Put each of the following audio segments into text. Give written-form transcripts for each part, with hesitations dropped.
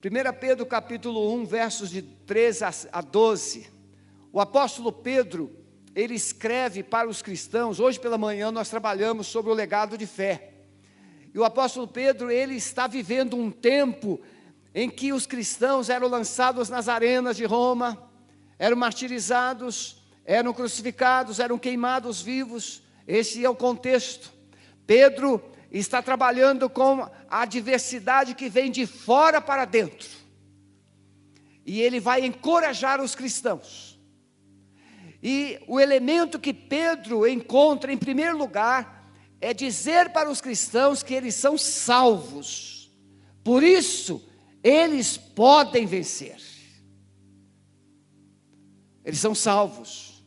1 Pedro capítulo 1, versos de 13 a 12, o apóstolo Pedro, ele escreve para os cristãos. Hoje pela manhã nós trabalhamos sobre o legado de fé, e o apóstolo Pedro, ele está vivendo um tempo em que os cristãos eram lançados nas arenas de Roma, eram martirizados, eram crucificados, eram queimados vivos. Esse é o contexto. Pedro está trabalhando com a adversidade que vem de fora para dentro, e ele vai encorajar os cristãos. E o elemento que Pedro encontra em primeiro lugar é dizer para os cristãos que eles são salvos, por isso eles podem vencer. Eles são salvos,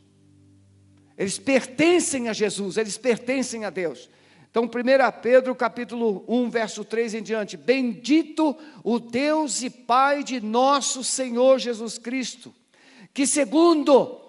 eles pertencem a Jesus, eles pertencem a Deus. Então 1 Pedro capítulo 1, verso 3 em diante: bendito o Deus e Pai de nosso Senhor Jesus Cristo, que segundo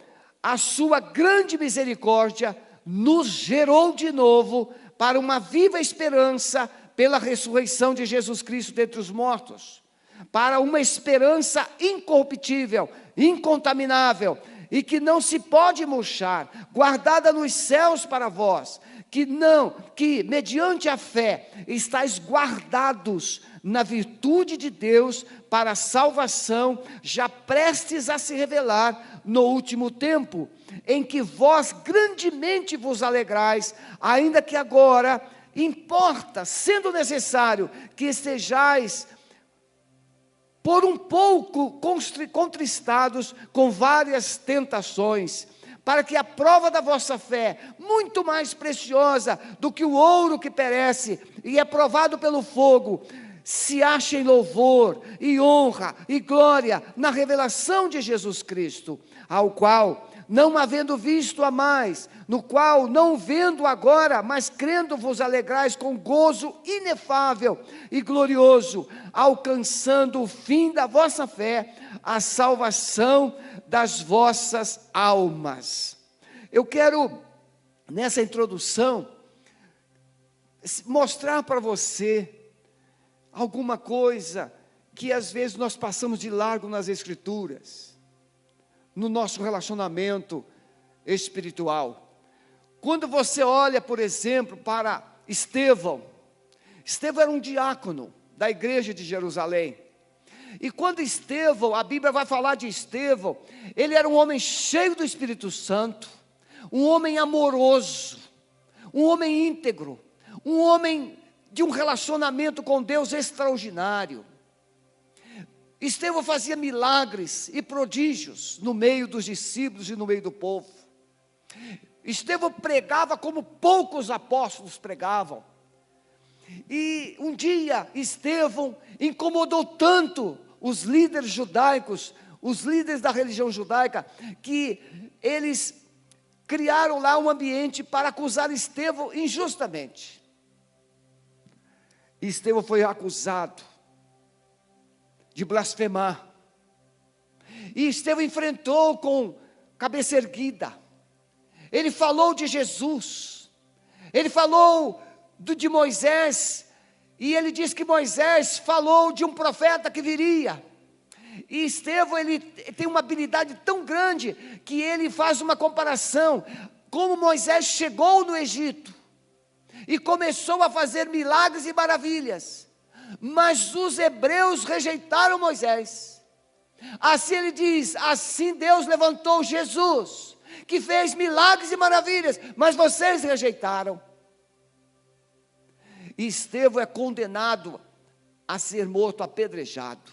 a sua grande misericórdia, nos gerou de novo para uma viva esperança pela ressurreição de Jesus Cristo dentre os mortos, para uma esperança incorruptível, incontaminável, e que não se pode murchar, guardada nos céus para vós, que mediante a fé estáis guardados na virtude de Deus para a salvação, já prestes a se revelar no último tempo, em que vós grandemente vos alegrais, ainda que agora importa, sendo necessário, que estejais por um pouco contristados com várias tentações, para que a prova da vossa fé, muito mais preciosa do que o ouro que perece e é provado pelo fogo, se ache em louvor e honra e glória na revelação de Jesus Cristo, ao qual, não havendo visto a mais, no qual, não vendo agora, mas crendo vos alegrais com gozo inefável e glorioso, alcançando o fim da vossa fé, a salvação das vossas almas. Eu quero, nessa introdução, mostrar para você alguma coisa que às vezes nós passamos de largo nas Escrituras, no nosso relacionamento espiritual. Quando você olha, por exemplo, para Estevão era um diácono da igreja de Jerusalém. E quando Estevão, a Bíblia vai falar de Estevão, ele era um homem cheio do Espírito Santo, um homem amoroso, um homem íntegro, um homem de um relacionamento com Deus extraordinário. Estevão fazia milagres e prodígios no meio dos discípulos e no meio do povo. Estevão pregava como poucos apóstolos pregavam. E um dia Estevão incomodou tanto os líderes judaicos, os líderes da religião judaica, que eles criaram lá um ambiente para acusar Estevão injustamente. Estevão foi acusado de blasfemar, e Estevão enfrentou com cabeça erguida. Ele falou de Jesus, ele falou de Moisés, e ele diz que Moisés falou de um profeta que viria. E Estevão, ele tem uma habilidade tão grande, que ele faz uma comparação, como Moisés chegou no Egito, e começou a fazer milagres e maravilhas, mas os hebreus rejeitaram Moisés. Assim ele diz, assim Deus levantou Jesus, que fez milagres e maravilhas, mas vocês rejeitaram. E Estevão é condenado a ser morto apedrejado.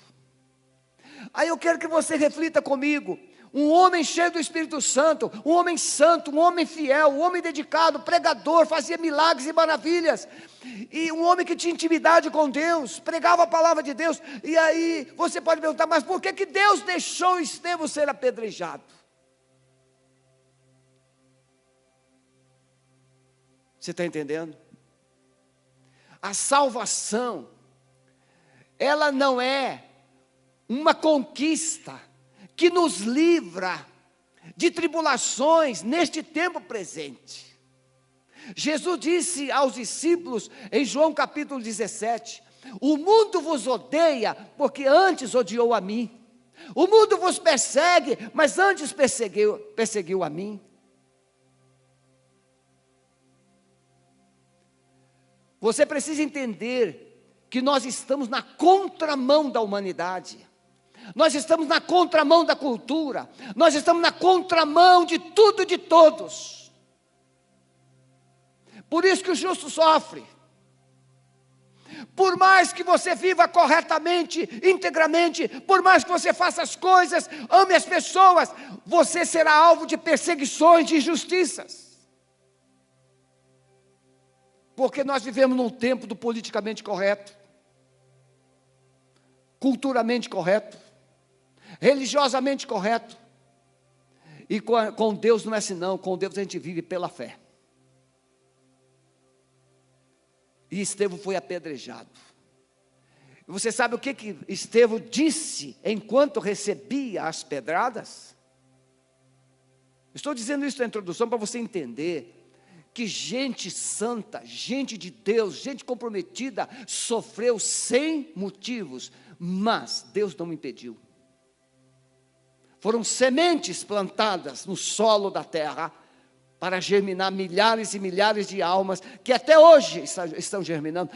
Aí eu quero que você reflita comigo. Um homem cheio do Espírito Santo, um homem santo, um homem fiel, um homem dedicado, pregador, fazia milagres e maravilhas, e um homem que tinha intimidade com Deus, pregava a palavra de Deus. E aí você pode perguntar, mas por que Deus deixou Estevão ser apedrejado? Você está entendendo? A salvação, ela não é uma conquista que nos livra de tribulações neste tempo presente. Jesus disse aos discípulos, em João capítulo 17, O mundo vos odeia, porque antes odiou a mim. O mundo vos persegue, mas antes perseguiu a mim. Você precisa entender que nós estamos na contramão da humanidade. Nós estamos na contramão da cultura. Nós estamos na contramão de tudo e de todos. Por isso que o justo sofre. Por mais que você viva corretamente, integramente, por mais que você faça as coisas, ame as pessoas, você será alvo de perseguições, de injustiças. Porque nós vivemos num tempo do politicamente correto, culturalmente correto, religiosamente correto. E com Deus não é assim não, com Deus a gente vive pela fé. E Estevão foi apedrejado. E você sabe o que Estevão disse enquanto recebia as pedradas? Estou dizendo isso na introdução para você entender que gente santa, gente de Deus, gente comprometida, sofreu sem motivos, mas Deus não impediu. Foram sementes plantadas no solo da terra, para germinar milhares e milhares de almas, que até hoje estão germinando.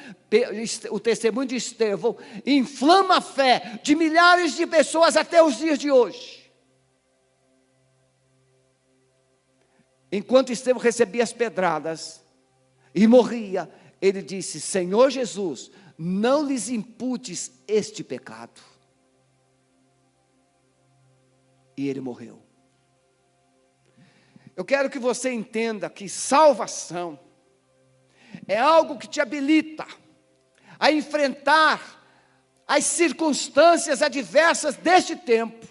O testemunho de Estevão inflama a fé de milhares de pessoas até os dias de hoje. Enquanto Estevão recebia as pedradas e morria, ele disse: Senhor Jesus, não lhes imputes este pecado. E ele morreu. Eu quero que você entenda que salvação é algo que te habilita a enfrentar as circunstâncias adversas deste tempo.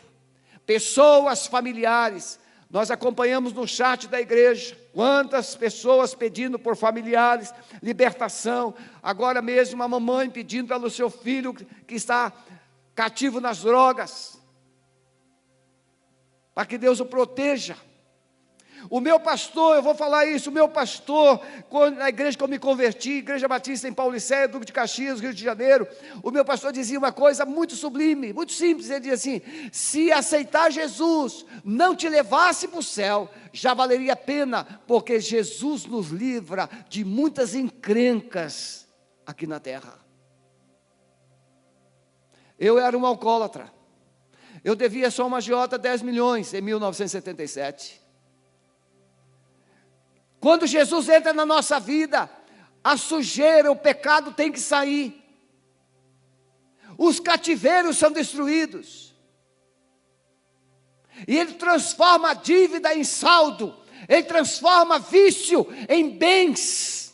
Pessoas, familiares, nós acompanhamos no chat da igreja, quantas pessoas pedindo por familiares, libertação. Agora mesmo uma mamãe pedindo pelo seu filho que está cativo nas drogas, para que Deus o proteja. O meu pastor, eu vou falar isso, o meu pastor, na igreja que eu me converti, Igreja Batista em Paulicéia, Duque de Caxias, Rio de Janeiro, o meu pastor dizia uma coisa muito sublime, muito simples, ele dizia assim: se aceitar Jesus não te levasse para o céu, já valeria a pena, porque Jesus nos livra de muitas encrencas aqui na terra. Eu era um alcoólatra, eu devia só uma agiota 10 milhões em 1977. Quando Jesus entra na nossa vida, a sujeira, o pecado tem que sair. Os cativeiros são destruídos. E Ele transforma a dívida em saldo. Ele transforma vício em bens.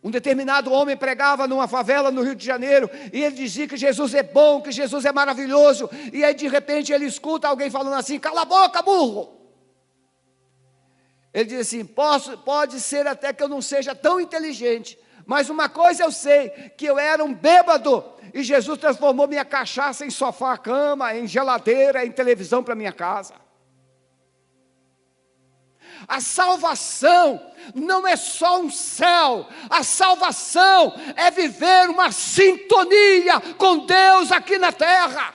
Um determinado homem pregava numa favela no Rio de Janeiro, e ele dizia que Jesus é bom, que Jesus é maravilhoso. E aí de repente ele escuta alguém falando assim: cala a boca, burro. Ele diz assim: pode ser até que eu não seja tão inteligente, mas uma coisa eu sei, que eu era um bêbado, e Jesus transformou minha cachaça em sofá, cama, em geladeira, em televisão para minha casa. A salvação não é só um céu, a salvação é viver uma sintonia com Deus aqui na terra.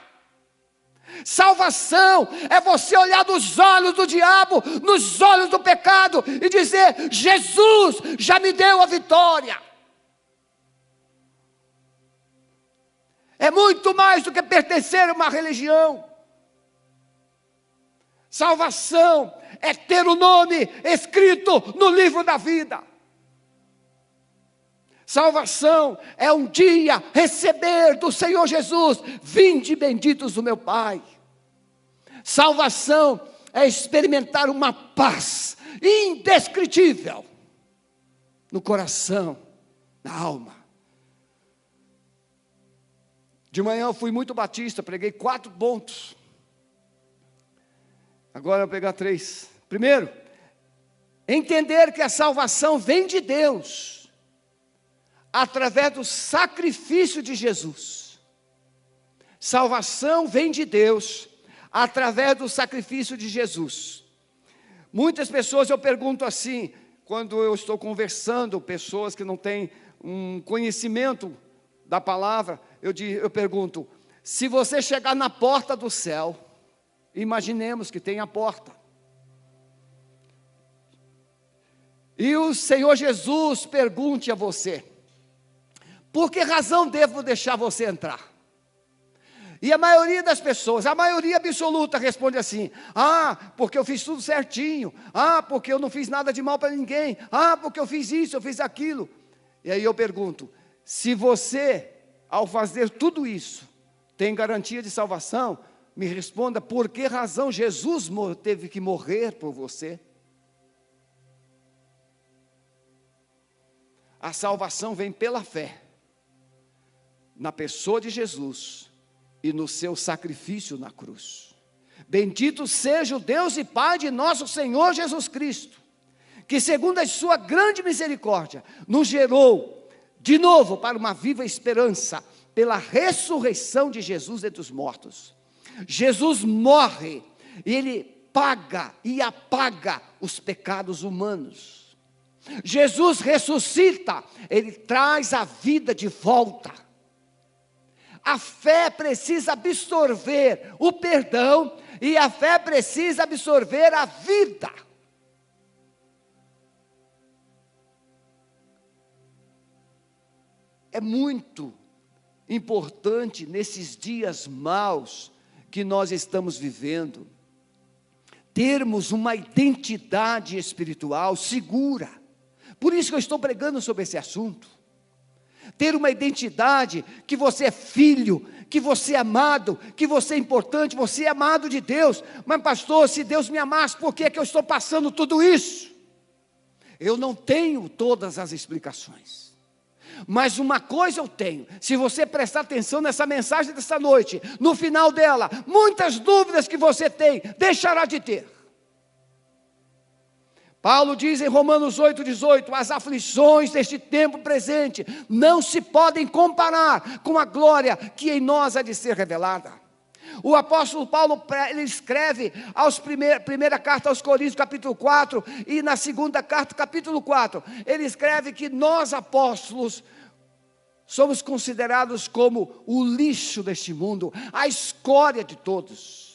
Salvação é você olhar nos olhos do diabo, nos olhos do pecado e dizer: Jesus já me deu a vitória. É muito mais do que pertencer a uma religião. Salvação é ter o nome escrito no livro da vida. Salvação é um dia receber do Senhor Jesus: vinde benditos do meu Pai. Salvação é experimentar uma paz indescritível no coração, na alma. De manhã eu fui muito batista, preguei 4 pontos. Agora eu vou pegar 3. Primeiro, entender que a salvação vem de Deus, através do sacrifício de Jesus. Salvação vem de Deus, através do sacrifício de Jesus. Muitas pessoas, eu pergunto assim, quando eu estou conversando, pessoas que não têm um conhecimento da palavra, eu pergunto, se você chegar na porta do céu, imaginemos que tem a porta, e o Senhor Jesus pergunte a você, por que razão devo deixar você entrar? E a maioria das pessoas, a maioria absoluta responde assim, porque eu fiz tudo certinho, porque eu não fiz nada de mal para ninguém, porque eu fiz isso, eu fiz aquilo. E aí eu pergunto, se você, ao fazer tudo isso, tem garantia de salvação, me responda, por que razão Jesus teve que morrer por você? A salvação vem pela fé, na pessoa de Jesus, e no seu sacrifício na cruz. Bendito seja o Deus e Pai de nosso Senhor Jesus Cristo, que segundo a sua grande misericórdia, nos gerou de novo para uma viva esperança, pela ressurreição de Jesus dentre os mortos. Jesus morre, e Ele paga e apaga os pecados humanos. Jesus ressuscita, Ele traz a vida de volta. A fé precisa absorver o perdão, e a fé precisa absorver a vida. É muito importante nesses dias maus que nós estamos vivendo, termos uma identidade espiritual segura. Por isso que eu estou pregando sobre esse assunto. Ter uma identidade que você é filho, que você é amado, que você é importante, você é amado de Deus. Mas pastor, se Deus me amasse, por que é que eu estou passando tudo isso? Eu não tenho todas as explicações. Mas uma coisa eu tenho, se você prestar atenção nessa mensagem dessa noite, no final dela, muitas dúvidas que você tem, deixará de ter. Paulo diz em Romanos 8,18, as aflições deste tempo presente não se podem comparar com a glória que em nós há de ser revelada. O apóstolo Paulo, ele escreve primeira carta aos Coríntios, capítulo 4, e na segunda carta, capítulo 4, ele escreve que nós apóstolos somos considerados como o lixo deste mundo, a escória de todos.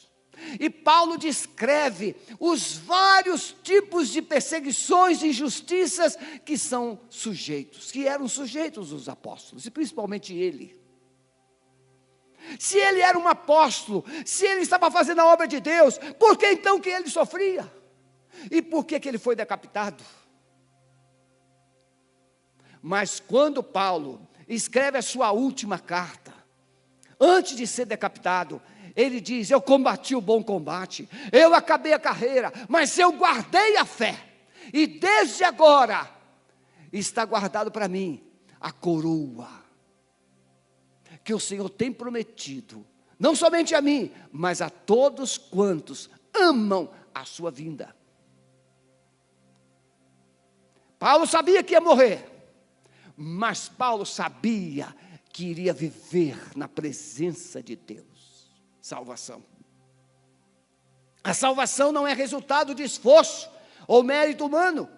E Paulo descreve os vários tipos de perseguições e injustiças que eram sujeitos os apóstolos, e principalmente ele. Se ele era um apóstolo, se ele estava fazendo a obra de Deus, por que então que ele sofria? E por que ele foi decapitado? Mas quando Paulo escreve a sua última carta, antes de ser decapitado, ele diz, eu combati o bom combate, eu acabei a carreira, mas eu guardei a fé, e desde agora, está guardado para mim, a coroa, que o Senhor tem prometido, não somente a mim, mas a todos quantos amam a sua vinda. Paulo sabia que ia morrer, mas Paulo sabia que iria viver na presença de Deus. Salvação. A salvação não é resultado de esforço ou mérito humano,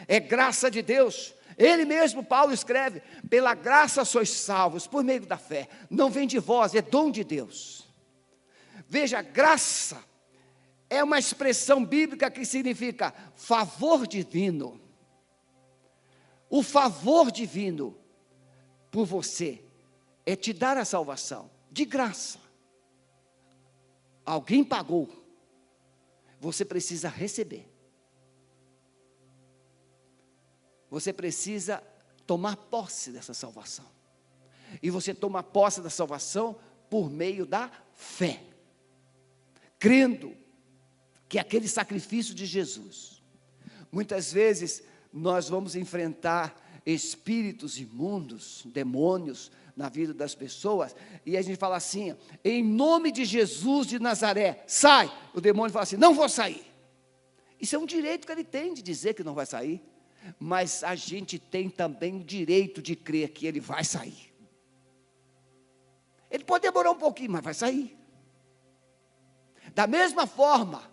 é graça de Deus. Ele mesmo, Paulo escreve, pela graça sois salvos, por meio da fé, não vem de vós, é dom de Deus. Veja, graça é uma expressão bíblica que significa favor divino. O favor divino por você é te dar a salvação, de graça. Alguém pagou, você precisa receber. Você precisa tomar posse dessa salvação. E você toma posse da salvação por meio da fé, crendo que aquele sacrifício de Jesus. Muitas vezes nós vamos enfrentar espíritos imundos, demônios, na vida das pessoas, e a gente fala assim, em nome de Jesus de Nazaré, sai, o demônio fala assim, não vou sair. Isso é um direito que ele tem de dizer que não vai sair, mas a gente tem também o direito de crer que ele vai sair. Ele pode demorar um pouquinho, mas vai sair. Da mesma forma,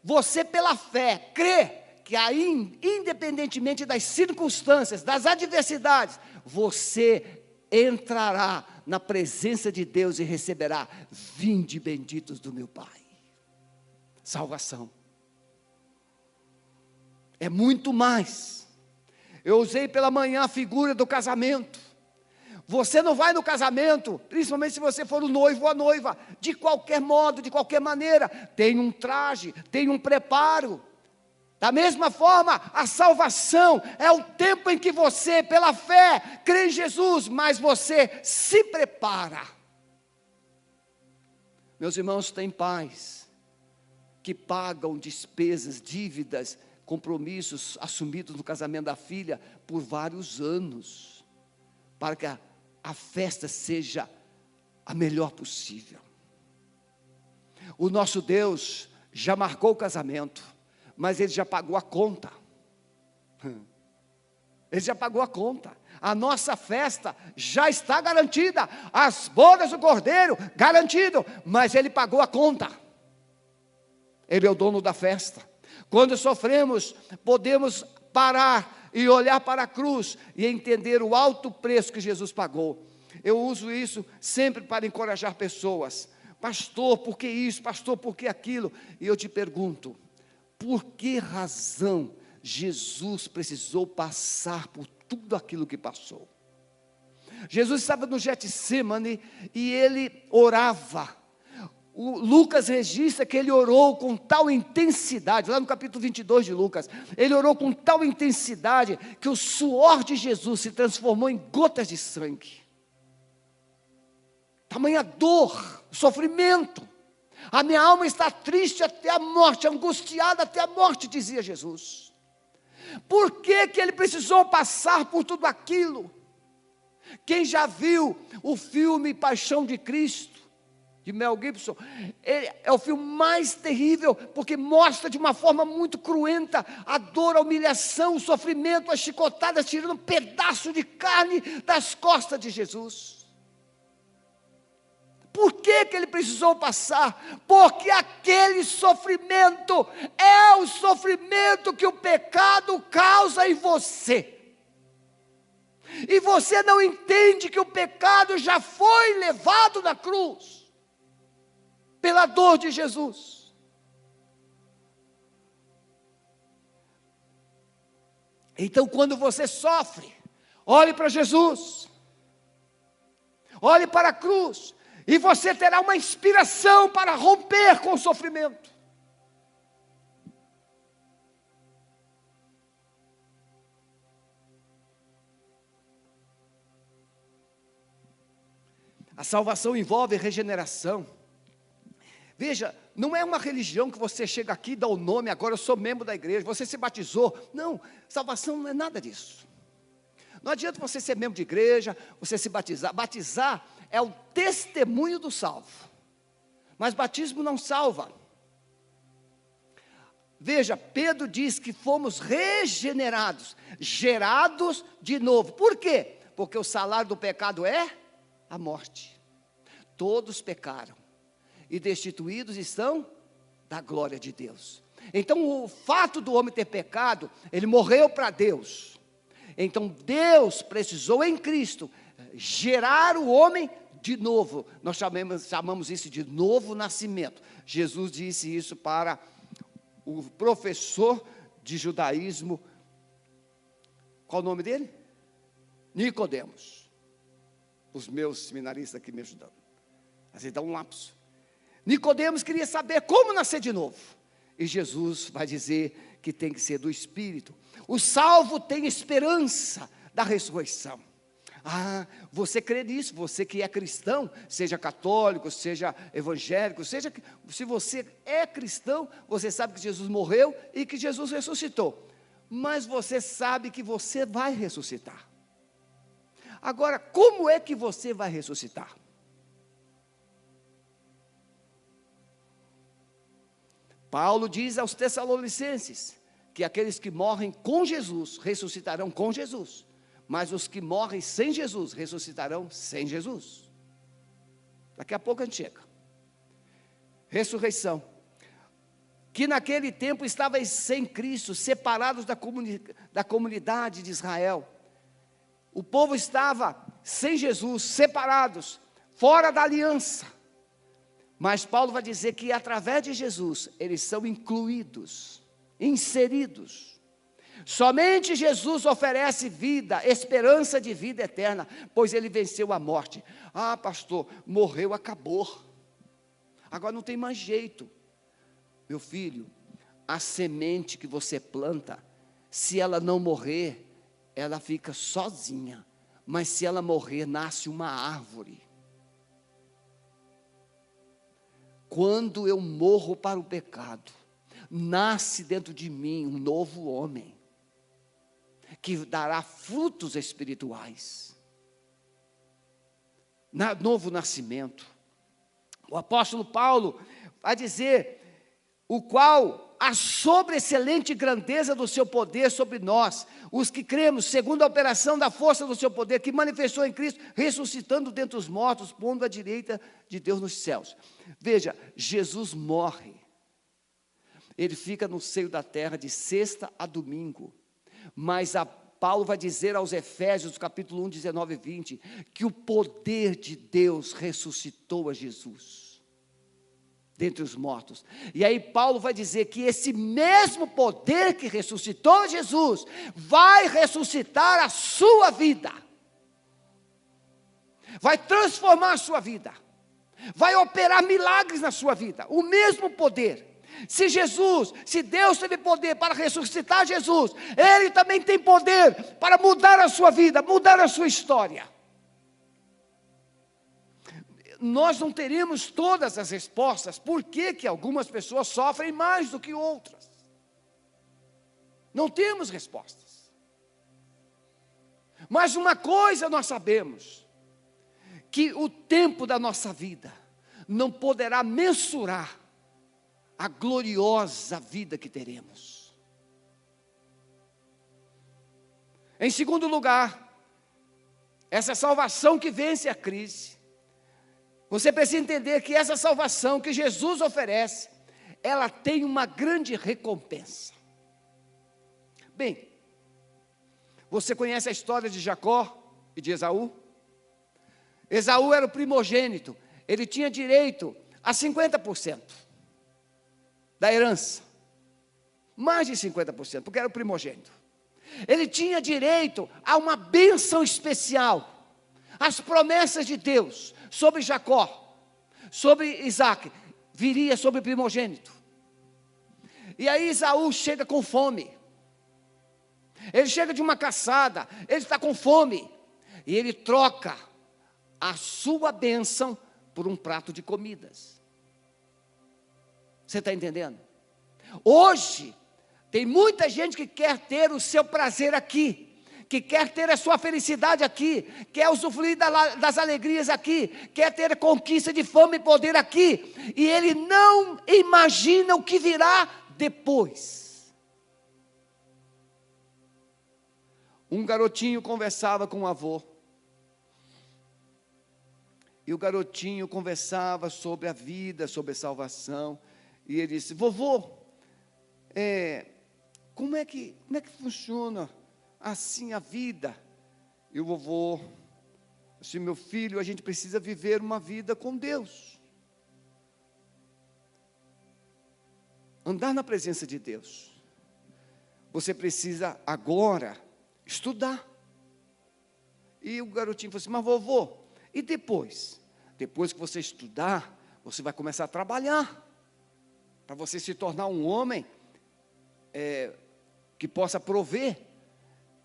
você pela fé, crê que aí, independentemente das circunstâncias, das adversidades, você entrará na presença de Deus e receberá: vinde benditos do meu Pai. Salvação é muito mais. Eu usei pela manhã a figura do casamento. Você não vai no casamento, principalmente se você for o noivo ou a noiva, de qualquer modo, de qualquer maneira. Tem um traje, tem um preparo. Da mesma forma, a salvação é o tempo em que você, pela fé, crê em Jesus, mas você se prepara. Meus irmãos, tem pais que pagam despesas, dívidas, compromissos assumidos no casamento da filha por vários anos, para que a festa seja a melhor possível. O nosso Deus já marcou o casamento, mas Ele já pagou a conta. Ele já pagou a conta. A nossa festa já está garantida. As bodas do Cordeiro, garantido. Mas Ele pagou a conta. Ele é o dono da festa. Quando sofremos, podemos parar e olhar para a cruz e entender o alto preço que Jesus pagou. Eu uso isso sempre para encorajar pessoas. Pastor, por que isso? Pastor, por que aquilo? E eu te pergunto, por que razão Jesus precisou passar por tudo aquilo que passou? Jesus estava no Getsemane e ele orava. O Lucas registra que ele orou com tal intensidade, lá no capítulo 22 de Lucas, ele orou com tal intensidade que o suor de Jesus se transformou em gotas de sangue. Tamanha dor, sofrimento. A minha alma está triste até a morte, angustiada até a morte, dizia Jesus. Por que que ele precisou passar por tudo aquilo? Quem já viu o filme Paixão de Cristo, de Mel Gibson, é o filme mais terrível, porque mostra de uma forma muito cruenta a dor, a humilhação, o sofrimento, as chicotadas, tirando um pedaço de carne das costas de Jesus. Por que que ele precisou passar? Porque aquele sofrimento é o sofrimento que o pecado causa em você. E você não entende que o pecado já foi levado na cruz, pela dor de Jesus. Então, quando você sofre, olhe para Jesus, olhe para a cruz, e você terá uma inspiração para romper com o sofrimento. A salvação envolve regeneração. Veja, não é uma religião que você chega aqui e dá o nome, agora eu sou membro da igreja, você se batizou. Não, salvação não é nada disso. Não adianta você ser membro de igreja, você se batizar. Batizar é o testemunho do salvo. Mas batismo não salva. Veja, Pedro diz que fomos regenerados, gerados de novo. Por quê? Porque o salário do pecado é a morte. Todos pecaram e destituídos estão da glória de Deus. Então o fato do homem ter pecado, ele morreu para Deus. Então Deus precisou em Cristo gerar o homem de novo. Nós chamamos isso de novo nascimento. Jesus disse isso para o professor de judaísmo. Qual o nome dele? Nicodemos. Os meus seminaristas aqui me ajudando. Mas ele dá um lapso. Nicodemos queria saber como nascer de novo. E Jesus vai dizer que tem que ser do Espírito. O salvo tem esperança da ressurreição. Ah, você crê nisso, você que é cristão, seja católico, seja evangélico, se você é cristão, você sabe que Jesus morreu e que Jesus ressuscitou. Mas você sabe que você vai ressuscitar. Agora, como é que você vai ressuscitar? Paulo diz aos Tessalonicenses que aqueles que morrem com Jesus ressuscitarão com Jesus, mas os que morrem sem Jesus ressuscitarão sem Jesus. Daqui a pouco a gente chega. Ressurreição. que naquele tempo estavam sem Cristo, separados da comunidade de Israel. O povo estava sem Jesus, separados, fora da aliança. Mas Paulo vai dizer que através de Jesus, eles são incluídos, inseridos. Somente Jesus oferece vida, esperança de vida eterna, pois ele venceu a morte. Ah, pastor, morreu, acabou. Agora não tem mais jeito. Meu filho, a semente que você planta, se ela não morrer, ela fica sozinha. Mas se ela morrer, nasce uma árvore. Quando eu morro para o pecado, nasce dentro de mim um novo homem, que dará frutos espirituais. Novo nascimento. O apóstolo Paulo vai dizer, o qual a sobreexcelente grandeza do seu poder sobre nós, os que cremos, segundo a operação da força do seu poder, que manifestou em Cristo, ressuscitando dentre os mortos, pondo à direita de Deus nos céus. Veja, Jesus morre, ele fica no seio da terra de sexta a domingo, mas Paulo vai dizer aos Efésios, capítulo 1, 19 e 20, que o poder de Deus ressuscitou a Jesus dentre os mortos. E aí Paulo vai dizer que esse mesmo poder que ressuscitou Jesus, vai ressuscitar a sua vida, vai transformar a sua vida, vai operar milagres na sua vida, o mesmo poder. Se Deus teve poder para ressuscitar Jesus, Ele também tem poder para mudar a sua vida, mudar a sua história. Nós não teríamos todas as respostas, por que algumas pessoas sofrem mais do que outras. Não temos respostas. Mas uma coisa nós sabemos, que o tempo da nossa vida não poderá mensurar a gloriosa vida que teremos. Em segundo lugar, essa salvação que vence a crise, você precisa entender que essa salvação que Jesus oferece, ela tem uma grande recompensa. Bem, você conhece a história de Jacó e de Esaú? Esaú era o primogênito, ele tinha direito a 50% da herança, mais de 50%, porque era o primogênito. Ele tinha direito a uma bênção especial, as promessas de Deus sobre Jacó, sobre Isaac, viria sobre o primogênito. E aí Esaú chega com fome, ele chega de uma caçada, ele está com fome, e ele troca a sua bênção por um prato de comidas. Você está entendendo? Hoje, tem muita gente que quer ter o seu prazer aqui, que quer ter a sua felicidade aqui, quer usufruir das alegrias aqui, quer ter a conquista de fama e poder aqui, e ele não imagina o que virá depois. Um garotinho conversava com o avô, e o garotinho conversava sobre a vida, sobre a salvação, e ele disse: vovô, como é que funciona assim a vida? E o vovô disse: meu filho, a gente precisa viver uma vida com Deus, andar na presença de Deus. Você precisa agora estudar. E o garotinho falou assim: mas vovô, e depois? Depois que você estudar, você vai começar a trabalhar, para você se tornar um homem que possa prover.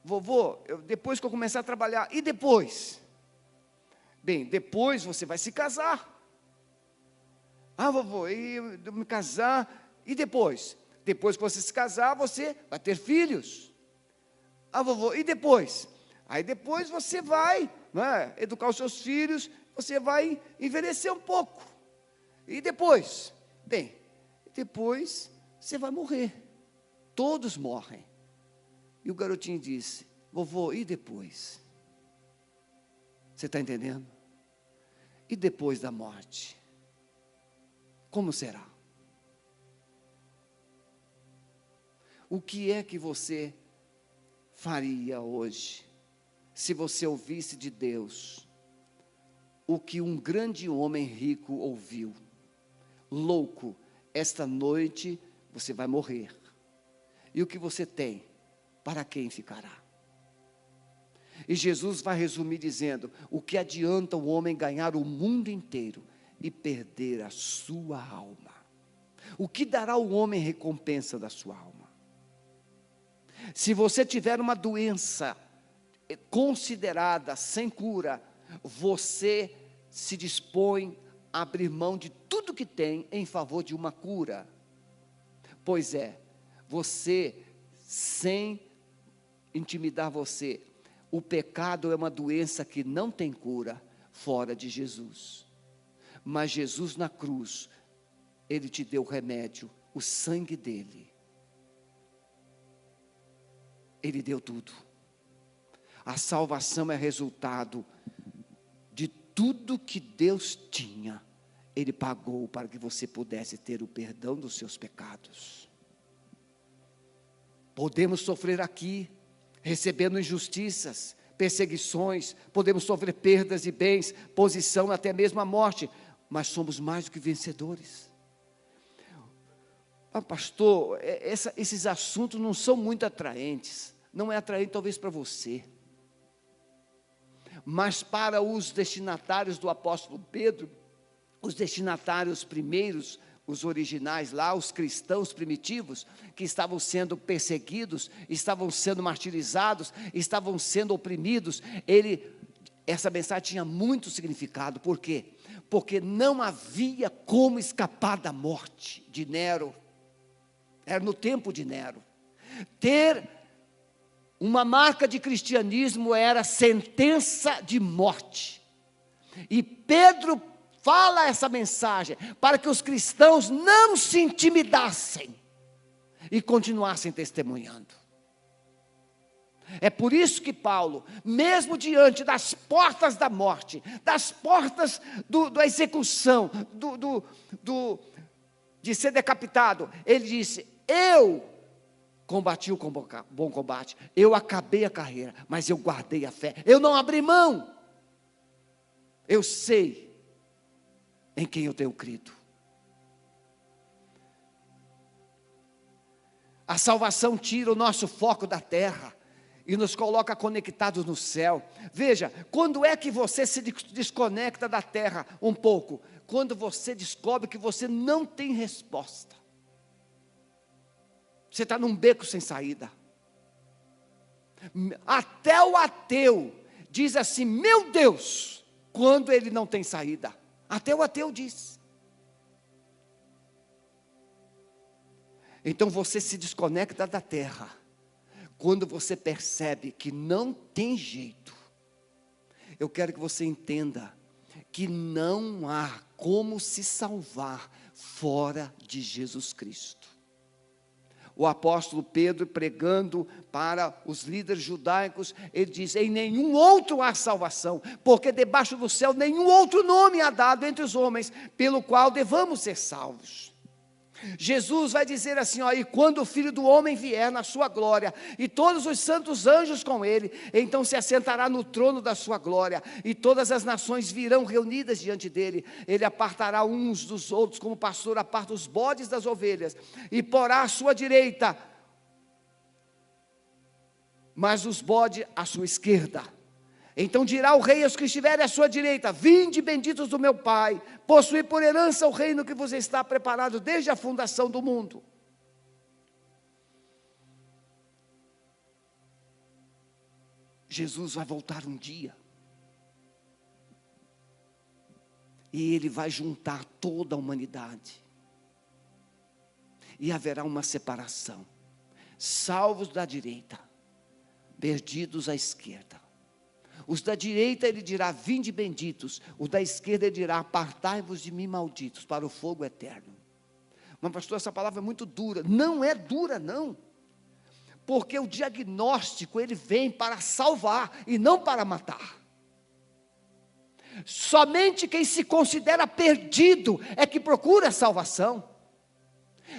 Vovô, depois que eu começar a trabalhar, e depois? Bem, depois você vai se casar. Ah, vovô, e eu me casar, e depois? Depois que você se casar, você vai ter filhos. Ah, vovô, e depois? Aí depois você vai, educar os seus filhos, você vai envelhecer um pouco. E depois? Bem, depois você vai morrer. Todos morrem. E o garotinho disse: vovô, e depois? Você está entendendo? E depois da morte? Como será? O que é que você faria hoje, se você ouvisse de Deus o que um grande homem rico ouviu? Louco, esta noite você vai morrer. E o que você tem, para quem ficará? E Jesus vai resumir dizendo: o que adianta o homem ganhar o mundo inteiro e perder a sua alma? O que dará o homem recompensa da sua alma? Se você tiver uma doença considerada sem cura, você se dispõe a abrir mão de tudo que tem em favor de uma cura. Pois é, você, sem intimidar você, o pecado é uma doença que não tem cura fora de Jesus. Mas Jesus na cruz, Ele te deu o remédio, o sangue dEle. Ele deu tudo. A salvação é resultado de tudo que Deus tinha. Ele pagou para que você pudesse ter o perdão dos seus pecados. Podemos sofrer aqui, recebendo injustiças, perseguições, podemos sofrer perdas de bens, posição, até mesmo a morte, mas somos mais do que vencedores. Pastor, esses assuntos não são muito atraentes. Não é atraente talvez para você, mas para os destinatários do apóstolo Pedro, os destinatários primeiros, os originais lá, os cristãos primitivos, que estavam sendo perseguidos, estavam sendo martirizados, estavam sendo oprimidos, essa mensagem tinha muito significado. Por quê? Porque não havia como escapar da morte de Nero. Era no tempo de Nero. Ter uma marca de cristianismo era sentença de morte. E Pedro fala essa mensagem para que os cristãos não se intimidassem e continuassem testemunhando. É por isso que Paulo, mesmo diante das portas da morte, das portas da execução, de ser decapitado, ele disse: eu combati o bom combate, eu acabei a carreira, mas eu guardei a fé, eu não abri mão. Eu sei em quem eu tenho crido. A salvação tira o nosso foco da terra e nos coloca conectados no céu. Veja, quando é que você se desconecta da terra um pouco? Quando você descobre que você não tem resposta. Você está num beco sem saída. Até o ateu diz assim: meu Deus, quando ele não tem saída. Até o ateu diz. Então você se desconecta da terra quando você percebe que não tem jeito. Eu quero que você entenda que não há como se salvar fora de Jesus Cristo. O apóstolo Pedro, pregando para os líderes judaicos, ele diz: em nenhum outro há salvação, porque debaixo do céu nenhum outro nome há dado entre os homens, pelo qual devamos ser salvos. Jesus vai dizer assim: e quando o Filho do Homem vier na sua glória, e todos os santos anjos com ele, então se assentará no trono da sua glória, e todas as nações virão reunidas diante dele. Ele apartará uns dos outros, como o pastor aparta os bodes das ovelhas, e porá à sua direita, mas os bodes à sua esquerda. Então dirá o rei aos que estiverem à sua direita: vinde, benditos do meu Pai, possuí por herança o reino que vos está preparado desde a fundação do mundo. Jesus vai voltar um dia, e Ele vai juntar toda a humanidade, e haverá uma separação: salvos da direita, perdidos à esquerda. Os da direita ele dirá: vinde benditos. O da esquerda ele dirá: apartai-vos de mim, malditos, para o fogo eterno. Mas pastor, essa palavra é muito dura. Não é dura não, porque o diagnóstico ele vem para salvar e não para matar. Somente quem se considera perdido é que procura a salvação.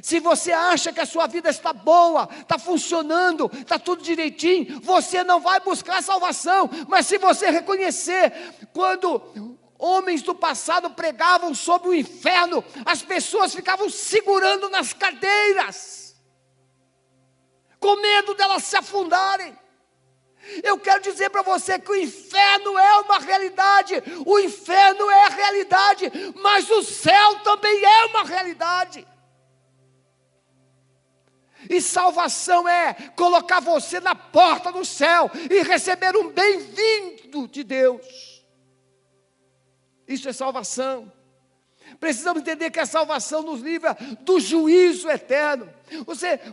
Se você acha que a sua vida está boa, está funcionando, está tudo direitinho, você não vai buscar salvação. Mas se você reconhecer, quando homens do passado pregavam sobre o inferno, as pessoas ficavam segurando nas cadeiras, com medo delas se afundarem. Eu quero dizer para você que o inferno é uma realidade, o inferno é a realidade, mas o céu também é uma realidade. E salvação é colocar você na porta do céu e receber um bem-vindo de Deus. Isso é salvação. Precisamos entender que a salvação nos livra do juízo eterno.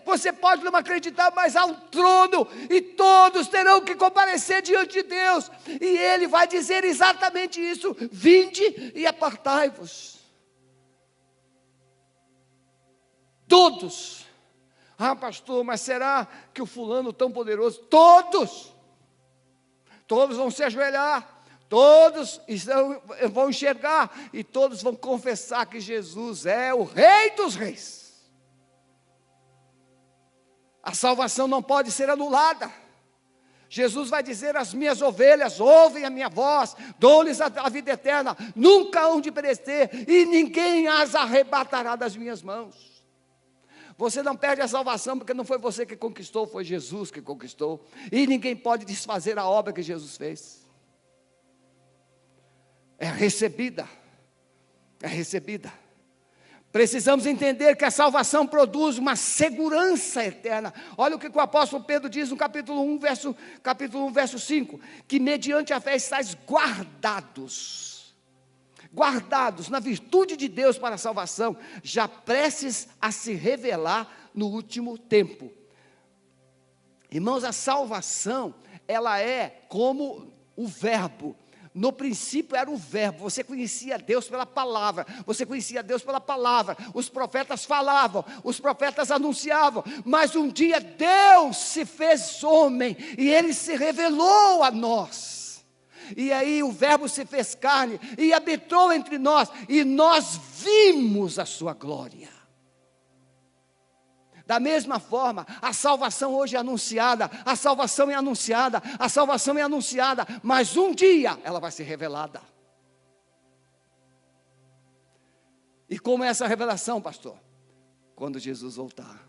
Você pode não acreditar, mas há um trono e todos terão que comparecer diante de Deus. E Ele vai dizer exatamente isso: vinde e apartai-vos. Todos. Ah, pastor, mas será que o fulano tão poderoso? Todos vão se ajoelhar, todos vão enxergar e todos vão confessar que Jesus é o Rei dos Reis. A salvação não pode ser anulada. Jesus vai dizer: as minhas ovelhas ouvem a minha voz, dou-lhes a vida eterna, nunca hão de perecer, e ninguém as arrebatará das minhas mãos. Você não perde a salvação porque não foi você que conquistou, foi Jesus que conquistou. E ninguém pode desfazer a obra que Jesus fez. É recebida. É recebida. Precisamos entender que a salvação produz uma segurança eterna. Olha o que o apóstolo Pedro diz no capítulo 1, verso 5. Que mediante a fé estáis guardados na virtude de Deus para a salvação, já prestes a se revelar no último tempo. Irmãos, a salvação, ela é como o verbo. No princípio era o verbo, você conhecia Deus pela palavra, os profetas falavam, os profetas anunciavam, mas um dia Deus se fez homem, e Ele se revelou a nós. E aí o verbo se fez carne e habitou entre nós, e nós vimos a sua glória. Da mesma forma, a salvação hoje é anunciada, mas um dia ela vai ser revelada. E como é essa revelação, pastor? Quando Jesus voltar.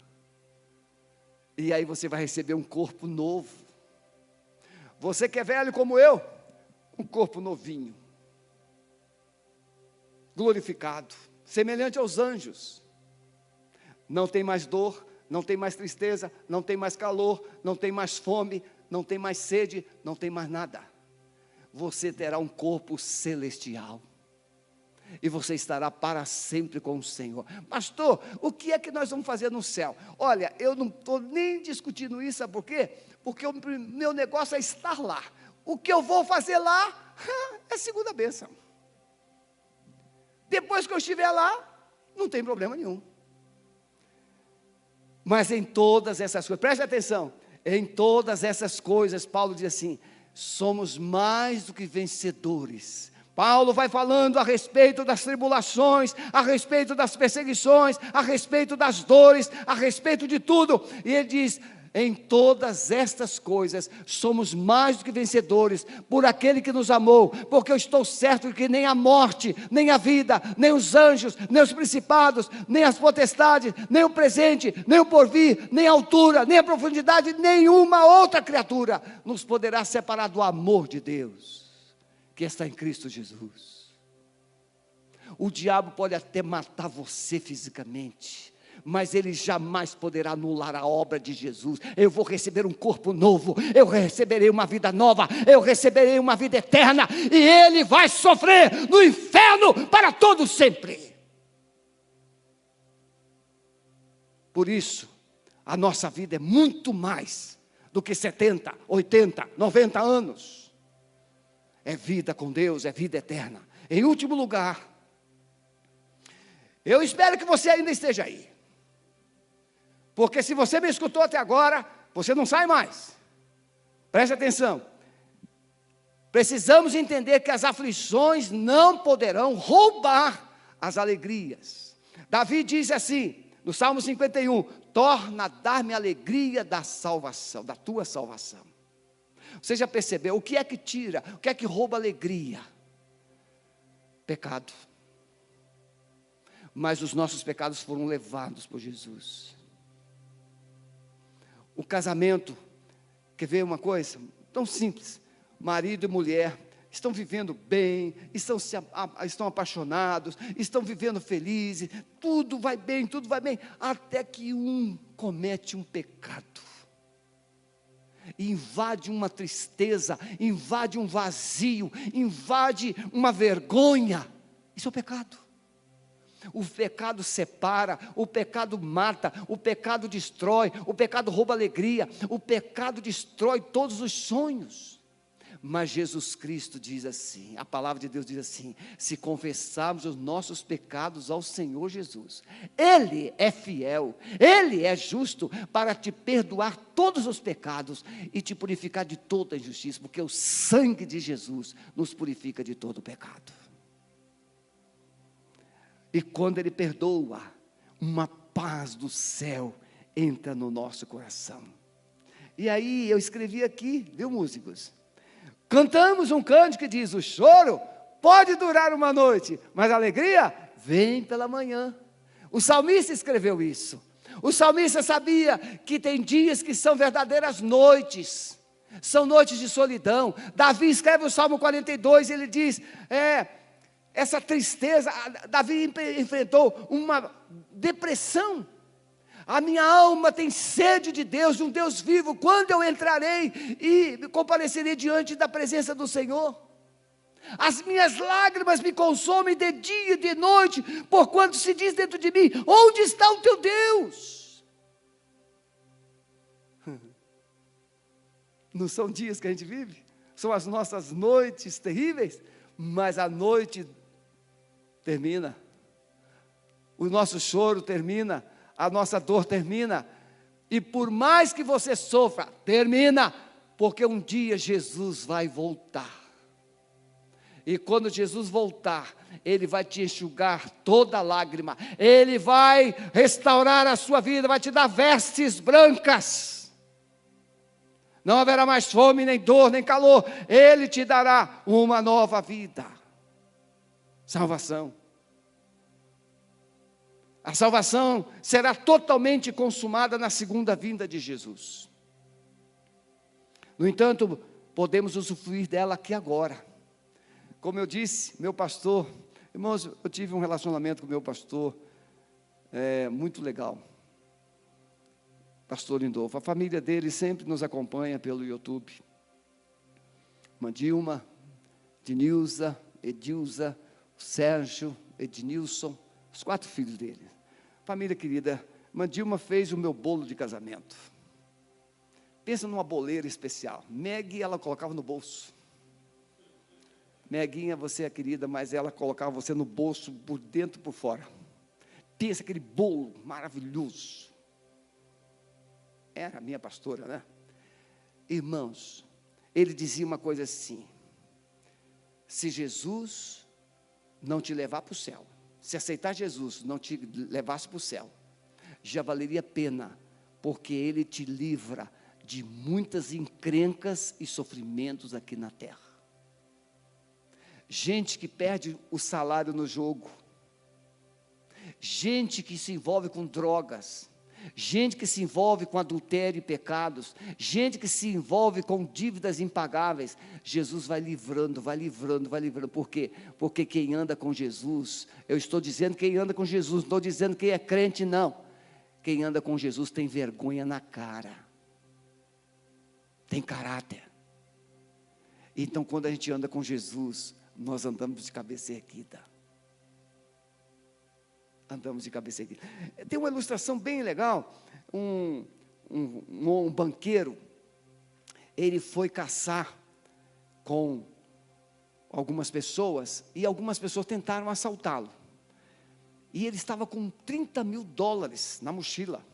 E aí você vai receber um corpo novo. Você que é velho como eu, um corpo novinho, glorificado, semelhante aos anjos. Não tem mais dor, não tem mais tristeza, não tem mais calor, não tem mais fome, não tem mais sede, não tem mais nada. Você terá um corpo celestial. E você estará para sempre com o Senhor. Pastor, o que é que nós vamos fazer no céu? Olha, eu não estou nem discutindo isso, sabe por quê? Porque o meu negócio é estar lá. O que eu vou fazer lá é segunda bênção. Depois que eu estiver lá, não tem problema nenhum. Mas em todas essas coisas, preste atenção, em todas essas coisas, Paulo diz assim: somos mais do que vencedores. Paulo vai falando a respeito das tribulações, a respeito das perseguições, a respeito das dores, a respeito de tudo, e ele diz: em todas estas coisas, somos mais do que vencedores, por aquele que nos amou, porque eu estou certo de que nem a morte, nem a vida, nem os anjos, nem os principados, nem as potestades, nem o presente, nem o porvir, nem a altura, nem a profundidade, nenhuma outra criatura nos poderá separar do amor de Deus, que está em Cristo Jesus. O diabo pode até matar você fisicamente, mas ele jamais poderá anular a obra de Jesus. Eu vou receber um corpo novo, eu receberei uma vida nova, eu receberei uma vida eterna, e ele vai sofrer no inferno para todo sempre. Por isso, a nossa vida é muito mais do que 70, 80, 90 anos. É vida com Deus, é vida eterna. Em último lugar, eu espero que você ainda esteja aí. Porque se você me escutou até agora, você não sai mais. Preste atenção. Precisamos entender que as aflições não poderão roubar as alegrias. Davi diz assim, No Salmo 51, torna a dar-me a alegria da salvação, da tua salvação. Você já percebeu, o que é que tira, o que é que rouba alegria? Pecado. Mas os nossos pecados foram levados por Jesus. O casamento, quer ver uma coisa? Tão simples, marido e mulher estão vivendo bem, estão apaixonados, estão vivendo felizes, tudo vai bem, até que um comete um pecado, invade uma tristeza, invade um vazio, invade uma vergonha. Isso é o pecado. O pecado separa, o pecado mata, o pecado destrói, o pecado rouba alegria, o pecado destrói todos os sonhos. Mas Jesus Cristo diz assim, a palavra de Deus diz assim: se confessarmos os nossos pecados ao Senhor Jesus, Ele é fiel, Ele é justo para te perdoar todos os pecados e te purificar de toda injustiça, porque o sangue de Jesus nos purifica de todo pecado. E quando Ele perdoa, uma paz do céu entra no nosso coração. E aí eu escrevi aqui, viu, músicos? Cantamos um cântico que diz: o choro pode durar uma noite, mas a alegria vem pela manhã. O salmista escreveu isso. O salmista sabia que tem dias que são verdadeiras noites, são noites de solidão. Davi escreve o Salmo 42, ele diz, essa tristeza, Davi enfrentou uma depressão. A minha alma tem sede de Deus, de um Deus vivo. Quando eu entrarei e comparecerei diante da presença do Senhor? As minhas lágrimas me consomem de dia e de noite, porquanto se diz dentro de mim: onde está o teu Deus? Não são dias que a gente vive, são as nossas noites terríveis, mas a noite termina, o nosso choro termina, a nossa dor termina, e por mais que você sofra, termina, porque um dia Jesus vai voltar, e quando Jesus voltar, Ele vai te enxugar toda lágrima, Ele vai restaurar a sua vida, vai te dar vestes brancas, não haverá mais fome, nem dor, nem calor, Ele te dará uma nova vida, salvação. A salvação será totalmente consumada na segunda vinda de Jesus. No entanto, podemos usufruir dela aqui agora. Como eu disse, meu pastor, irmãos, eu tive um relacionamento com meu pastor, muito legal. Pastor Lindolfo, a família dele sempre nos acompanha pelo YouTube. Mandilma, Dinilza, Edilza, Sérgio, Ednilson, os 4 filhos dele. Família querida, Mandilma fez o meu bolo de casamento. Pensa numa boleira especial. Meg, ela colocava no bolso. Meguinha, você é querida, mas ela colocava você no bolso, por dentro e por fora. Pensa aquele bolo maravilhoso. Era a minha pastora, né? Irmãos, ele dizia uma coisa assim: se Jesus não te levar para o céu, se aceitar Jesus não te levasse para o céu, já valeria a pena, porque Ele te livra de muitas encrencas e sofrimentos aqui na terra. Gente que perde o salário no jogo, gente que se envolve com drogas, gente que se envolve com adultério e pecados, gente que se envolve com dívidas impagáveis. Jesus vai livrando, por quê? Porque quem anda com Jesus, eu estou dizendo quem anda com Jesus, não estou dizendo quem é crente, não. Quem anda com Jesus tem vergonha na cara, tem caráter. Então, quando a gente anda com Jesus, nós andamos de cabeça erguida. Andamos de cabeça erguida. Tem uma ilustração bem legal. Um banqueiro, ele foi caçar com algumas pessoas, e algumas pessoas tentaram assaltá-lo, e ele estava com $30 mil na mochila,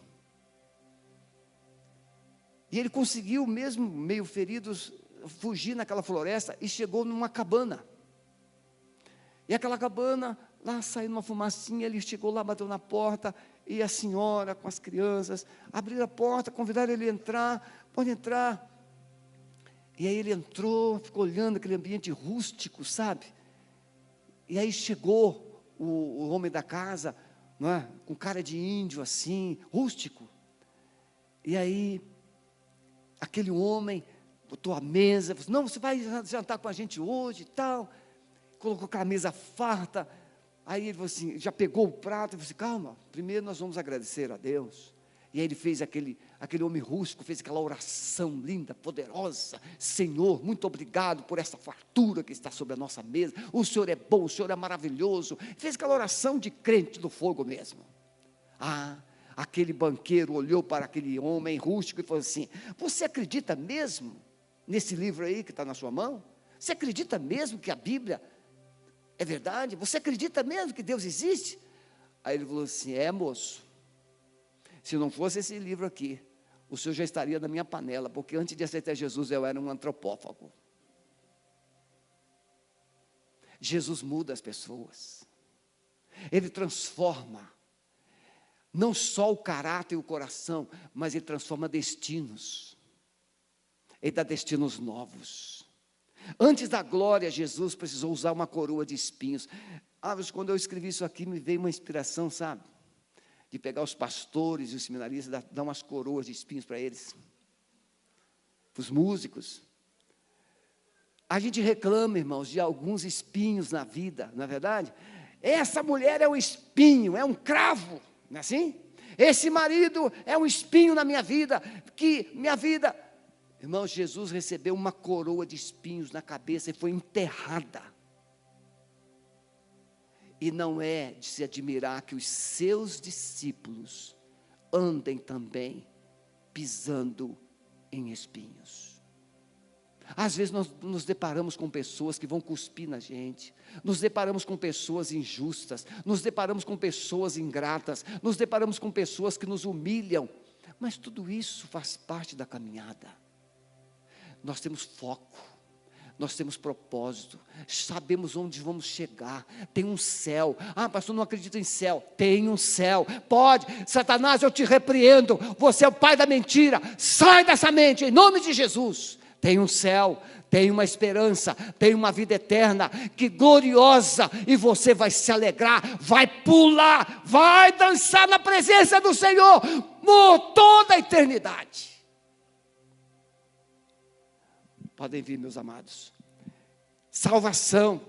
e ele conseguiu, mesmo meio ferido, fugir naquela floresta, e chegou numa cabana, e aquela cabana, lá saiu uma fumacinha, ele chegou lá, bateu na porta, e a senhora com as crianças abriram a porta, convidaram ele a entrar, pode entrar. E aí ele entrou, ficou olhando aquele ambiente rústico, sabe? E aí chegou o homem da casa, não é? Com cara de índio assim, rústico. E aí, aquele homem botou a mesa, falou, não, você vai jantar com a gente hoje e tal. Colocou aquela mesa farta. Aí ele falou assim, já pegou o prato, e falou assim, calma, primeiro nós vamos agradecer a Deus. E aí ele fez aquele homem rústico, fez aquela oração linda, poderosa. Senhor, muito obrigado por essa fartura que está sobre a nossa mesa. O Senhor é bom, o Senhor é maravilhoso. Fez aquela oração de crente do fogo mesmo. Aquele banqueiro olhou para aquele homem rústico e falou assim, você acredita mesmo nesse livro aí que está na sua mão? Você acredita mesmo que a Bíblia é verdade? Você acredita mesmo que Deus existe? Aí ele falou assim, moço, se não fosse esse livro aqui, o senhor já estaria na minha panela, porque antes de aceitar Jesus eu era um antropófago. Jesus muda as pessoas, Ele transforma, não só o caráter e o coração, mas Ele transforma destinos, Ele dá destinos novos. Antes da glória, Jesus precisou usar uma coroa de espinhos. Mas quando eu escrevi isso aqui, me veio uma inspiração, sabe? De pegar os pastores e os seminaristas, dar umas coroas de espinhos para eles, para os músicos. A gente reclama, irmãos, de alguns espinhos na vida, não é verdade? Essa mulher é um espinho, é um cravo, não é assim? Esse marido é um espinho na minha vida, que minha vida... Irmãos, Jesus recebeu uma coroa de espinhos na cabeça e foi enterrada. E não é de se admirar que os seus discípulos andem também pisando em espinhos. Às vezes nós nos deparamos com pessoas que vão cuspir na gente, nos deparamos com pessoas injustas, nos deparamos com pessoas ingratas, nos deparamos com pessoas que nos humilham, mas tudo isso faz parte da caminhada. Nós temos foco, nós temos propósito, sabemos onde vamos chegar, tem um céu. Pastor, não acredito em céu. Tem um céu, pode. Satanás, eu te repreendo, você é o pai da mentira, sai dessa mente, em nome de Jesus. Tem um céu, tem uma esperança, tem uma vida eterna, que gloriosa, e você vai se alegrar, vai pular, vai dançar na presença do Senhor, por toda a eternidade. Podem vir, meus amados. Salvação.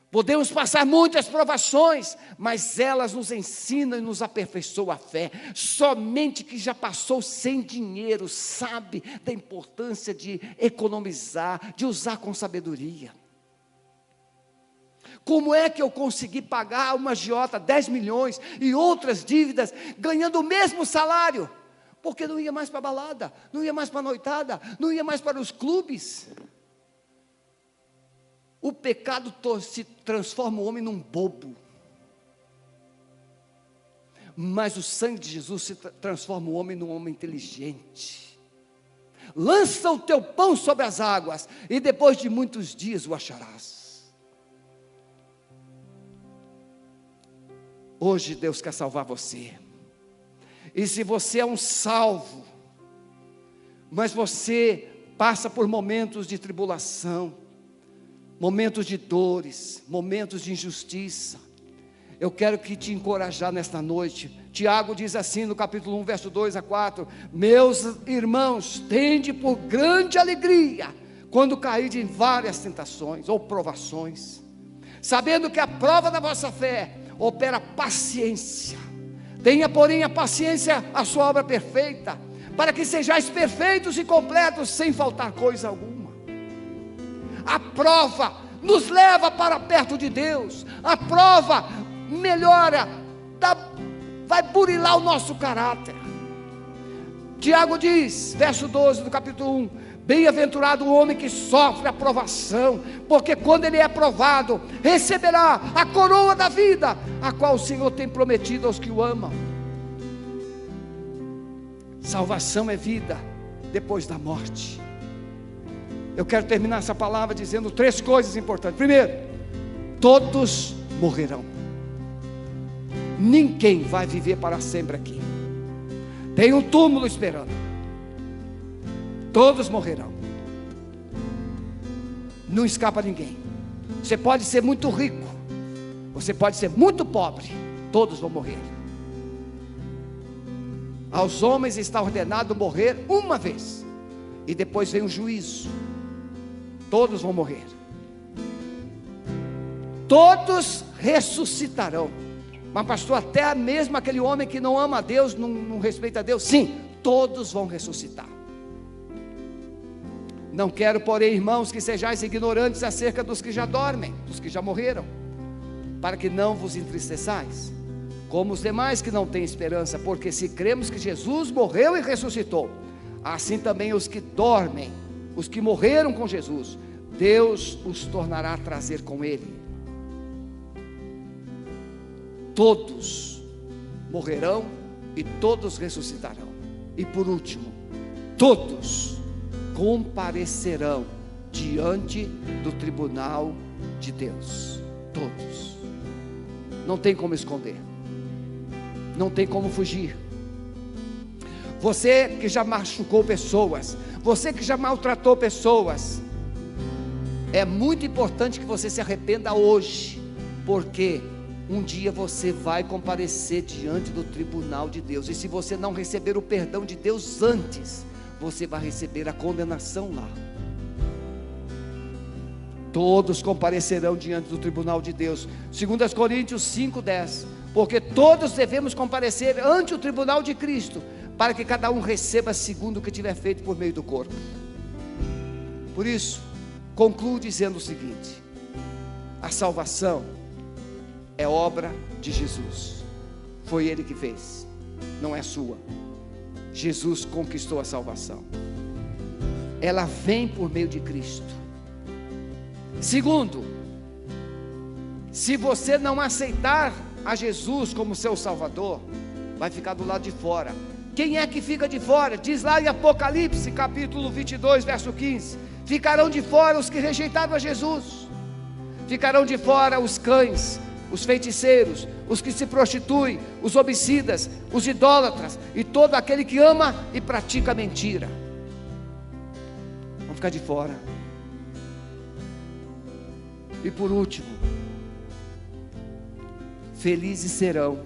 Podemos passar muitas provações, mas elas nos ensinam e nos aperfeiçoam a fé. Somente quem já passou sem dinheiro sabe da importância de economizar, de usar com sabedoria. Como é que eu consegui pagar uma agiota 10 milhões e outras dívidas, ganhando o mesmo salário? Porque não ia mais para a balada, não ia mais para a noitada, não ia mais para os clubes. O pecado se transforma o homem num bobo. Mas o sangue de Jesus se transforma o homem num homem inteligente. Lança o teu pão sobre as águas, e depois de muitos dias o acharás. Hoje Deus quer salvar você. E se você é um salvo, mas você passa por momentos de tribulação, momentos de dores, momentos de injustiça, eu quero te encorajar nesta noite. Tiago diz assim no capítulo 1, verso 2 a 4, meus irmãos, tende por grande alegria, quando caíde em várias tentações ou provações, sabendo que a prova da vossa fé opera paciência. Tenha, porém, a paciência a sua obra perfeita, para que sejais perfeitos e completos, sem faltar coisa alguma. A prova nos leva para perto de Deus, a prova melhora, vai burilar o nosso caráter. Tiago diz, verso 12 do capítulo 1, bem-aventurado o homem que sofre a provação, porque quando ele é aprovado, receberá a coroa da vida, a qual o Senhor tem prometido aos que o amam. Salvação é vida depois da morte. Eu quero terminar essa palavra dizendo 3 coisas importantes. Primeiro, todos morrerão. ninguém vai viver para sempre aqui. Tem um túmulo esperando. Todos morrerão. Não escapa ninguém. Você pode ser muito rico, você pode ser muito pobre, todos vão morrer. Aos homens está ordenado morrer uma vez, e depois vem o juízo. Todos vão morrer. Todos ressuscitarão. Mas pastor, até mesmo aquele homem que não ama a Deus, não respeita a Deus, sim, todos vão ressuscitar. Não quero, porém, irmãos, que sejais ignorantes acerca dos que já dormem, dos que já morreram, para que não vos entristeçais, como os demais que não têm esperança, porque se cremos que Jesus morreu e ressuscitou, assim também os que dormem, os que morreram com Jesus, Deus os tornará a trazer com Ele. Todos morrerão e todos ressuscitarão. E por último, todos comparecerão diante do tribunal de Deus. Todos. Não tem como esconder. Não tem como fugir. Você que já machucou pessoas, você que já maltratou pessoas, é muito importante que você se arrependa hoje, porque um dia você vai comparecer diante do tribunal de Deus, e se você não receber o perdão de Deus antes, você vai receber a condenação lá. Todos comparecerão diante do tribunal de Deus. 2 Coríntios 5:10, porque todos devemos comparecer ante o tribunal de Cristo, para que cada um receba segundo o que tiver feito por meio do corpo. Por isso, concluo dizendo o seguinte: a salvação é obra de Jesus, foi Ele que fez, não é sua. Jesus conquistou a salvação, ela vem por meio de Cristo. Segundo, se você não aceitar a Jesus como seu Salvador, vai ficar do lado de fora. Quem é que fica de fora? Diz lá em Apocalipse capítulo 22 verso 15, ficarão de fora os que rejeitaram a Jesus, ficarão de fora os cães, os feiticeiros, os que se prostituem, os homicidas, os idólatras e todo aquele que ama e pratica mentira, vão ficar de fora. E por último, felizes serão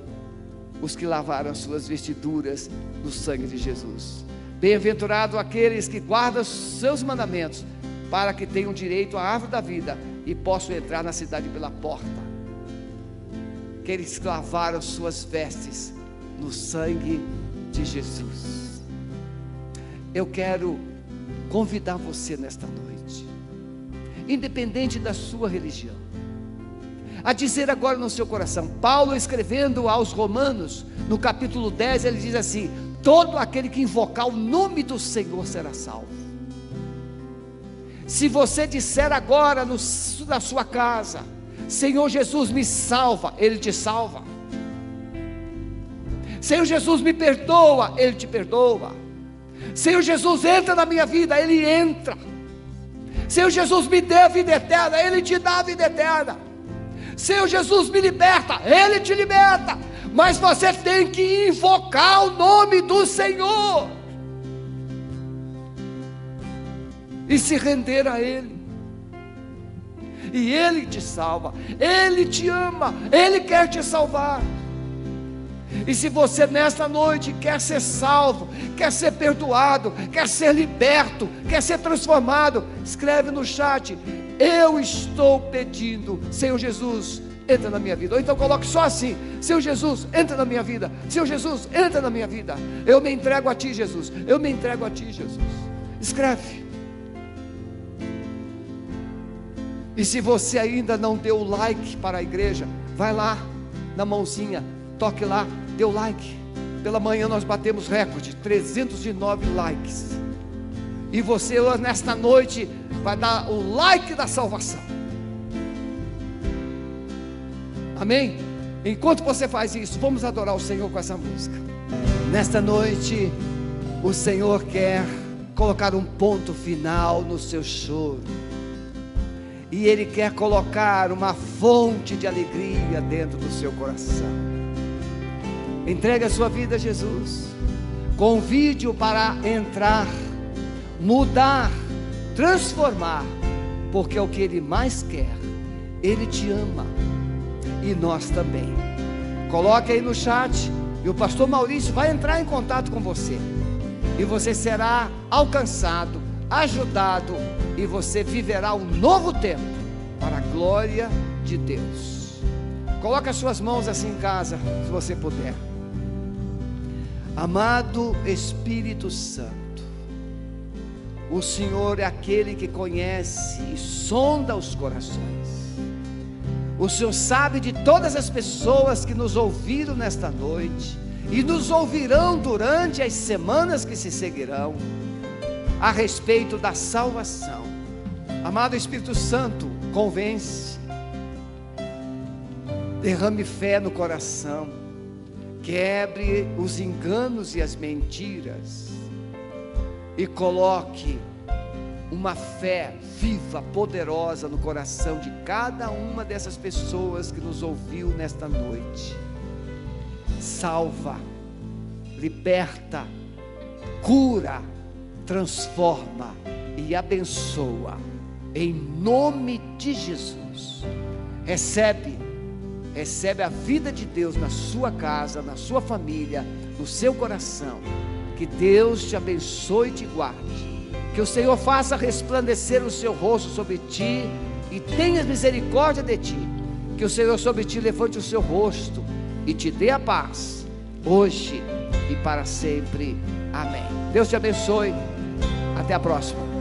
os que lavaram as suas vestiduras no sangue de Jesus. Bem-aventurado aqueles que guardam os seus mandamentos, para que tenham direito à árvore da vida e possam entrar na cidade pela porta. Aqueles que lavaram suas vestes no sangue de Jesus. Eu quero convidar você nesta noite, independente da sua religião, a dizer agora no seu coração. Paulo, escrevendo aos Romanos, no capítulo 10, ele diz assim: todo aquele que invocar o nome do Senhor será salvo. Se você disser agora na sua casa: Senhor Jesus, me salva, Ele te salva. Senhor Jesus, me perdoa, Ele te perdoa. Senhor Jesus, entra na minha vida, Ele entra. Senhor Jesus, me dê a vida eterna, Ele te dá a vida eterna. Senhor Jesus, me liberta, Ele te liberta. Mas você tem que invocar o nome do Senhor e se render a Ele, e Ele te salva. Ele te ama, Ele quer te salvar. E se você nesta noite quer ser salvo, quer ser perdoado, quer ser liberto, quer ser transformado, escreve no chat: eu estou pedindo, Senhor Jesus, entra na minha vida. Ou então coloque só assim: Senhor Jesus, entra na minha vida. Senhor Jesus, entra na minha vida. Eu me entrego a Ti, Jesus. Eu me entrego a Ti, Jesus. Escreve. E se você ainda não deu o like para a igreja, vai lá na mãozinha, toque lá, dê o like. Pela manhã nós batemos recorde, 309 likes. E você nesta noite vai dar o like da salvação. Amém? Enquanto você faz isso, vamos adorar o Senhor com essa música. Nesta noite, o Senhor quer colocar um ponto final no seu choro, e Ele quer colocar uma fonte de alegria dentro do seu coração. Entregue a sua vida a Jesus. Convide-o para entrar, mudar, transformar, porque é o que Ele mais quer. Ele te ama e nós também. Coloque aí no chat e o pastor Maurício vai entrar em contato com você. E você será alcançado, ajudado, e você viverá um novo tempo para a glória de Deus. Coloque as suas mãos assim em casa, se você puder. Amado Espírito Santo, o Senhor é aquele que conhece e sonda os corações. O Senhor sabe de todas as pessoas que nos ouviram nesta noite e nos ouvirão durante as semanas que se seguirão a respeito da salvação. Amado Espírito Santo, convence, derrame fé no coração, quebre os enganos e as mentiras e coloque uma fé viva, poderosa no coração de cada uma dessas pessoas que nos ouviu nesta noite. Salva, liberta, cura, transforma e abençoa, em nome de Jesus. Recebe a vida de Deus na sua casa, na sua família, no seu coração. Que Deus te abençoe e te guarde. Que o Senhor faça resplandecer o seu rosto sobre ti e tenha misericórdia de ti. Que o Senhor sobre ti levante o seu rosto e te dê a paz, hoje e para sempre. Amém. Deus te abençoe. Até a próxima.